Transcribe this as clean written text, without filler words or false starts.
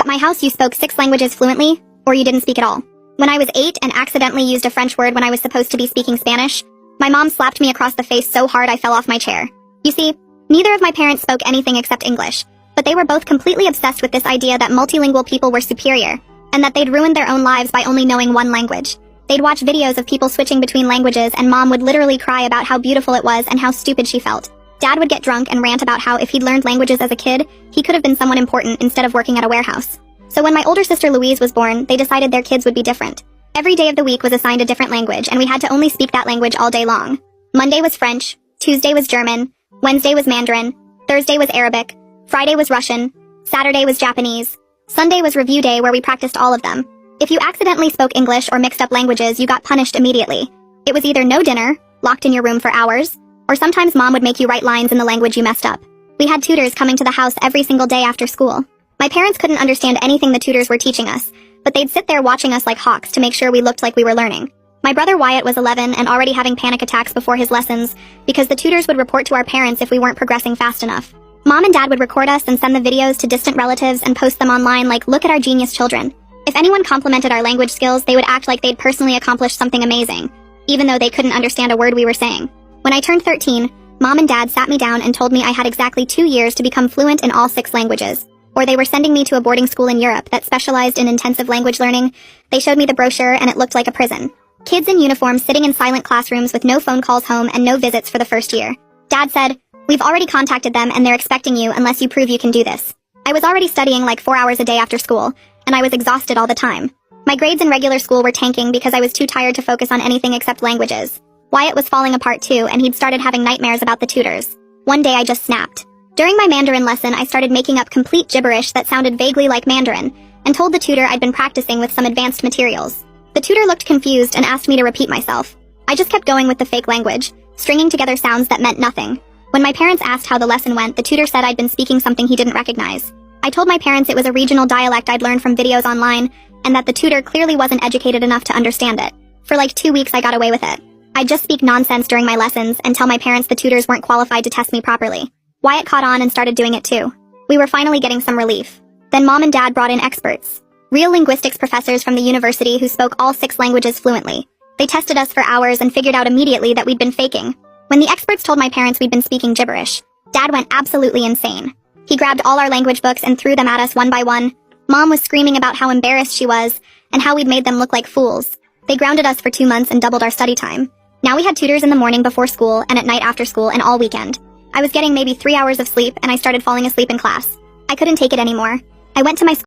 At my house, you spoke 6 languages fluently, or you didn't speak at all. When I was 8 and accidentally used a French word when I was supposed to be speaking Spanish, my mom slapped me across the face so hard I fell off my chair. You see, neither of my parents spoke anything except English, but they were both completely obsessed with this idea that multilingual people were superior, and that they'd ruined their own lives by only knowing one language. They'd watch videos of people switching between languages, and Mom would literally cry about how beautiful it was and how stupid she felt. Dad would get drunk and rant about how if he'd learned languages as a kid, he could have been someone important instead of working at a warehouse. So when my older sister Louise was born, they decided their kids would be different. Every day of the week was assigned a different language, and we had to only speak that language all day long. Monday was French, Tuesday was German, Wednesday was Mandarin, Thursday was Arabic, Friday was Russian, Saturday was Japanese, Sunday was review day where we practiced all of them. If you accidentally spoke English or mixed up languages, you got punished immediately. It was either no dinner, locked in your room for hours, or sometimes Mom would make you write lines in the language you messed up. We had tutors coming to the house every single day after school. My parents couldn't understand anything the tutors were teaching us, but they'd sit there watching us like hawks to make sure we looked like we were learning. My brother Wyatt was 11 and already having panic attacks before his lessons because the tutors would report to our parents if we weren't progressing fast enough. Mom and Dad would record us and send the videos to distant relatives and post them online like, "Look at our genius children." If anyone complimented our language skills, they would act like they'd personally accomplished something amazing, even though they couldn't understand a word we were saying. When I turned 13, Mom and Dad sat me down and told me I had exactly 2 years to become fluent in all 6 languages. Or they were sending me to a boarding school in Europe that specialized in intensive language learning. They showed me the brochure and it looked like a prison. Kids in uniform sitting in silent classrooms with no phone calls home and no visits for the first year. Dad said, "We've already contacted them and they're expecting you unless you prove you can do this." I was already studying like 4 hours a day after school, and I was exhausted all the time. My grades in regular school were tanking because I was too tired to focus on anything except languages. Wyatt was falling apart too, and he'd started having nightmares about the tutors. One day I just snapped. During my Mandarin lesson, I started making up complete gibberish that sounded vaguely like Mandarin, and told the tutor I'd been practicing with some advanced materials. The tutor looked confused and asked me to repeat myself. I just kept going with the fake language, stringing together sounds that meant nothing. When my parents asked how the lesson went, the tutor said I'd been speaking something he didn't recognize. I told my parents it was a regional dialect I'd learned from videos online, and that the tutor clearly wasn't educated enough to understand it. For like 2 weeks I got away with it. I'd just speak nonsense during my lessons and tell my parents the tutors weren't qualified to test me properly. Wyatt caught on and started doing it too. We were finally getting some relief. Then Mom and Dad brought in experts. Real linguistics professors from the university who spoke all 6 languages fluently. They tested us for hours and figured out immediately that we'd been faking. When the experts told my parents we'd been speaking gibberish, Dad went absolutely insane. He grabbed all our language books and threw them at us one by one. Mom was screaming about how embarrassed she was and how we'd made them look like fools. They grounded us for 2 months and doubled our study time. Now we had tutors in the morning before school and at night after school and all weekend. I was getting maybe 3 hours of sleep and I started falling asleep in class. I couldn't take it anymore. I went to my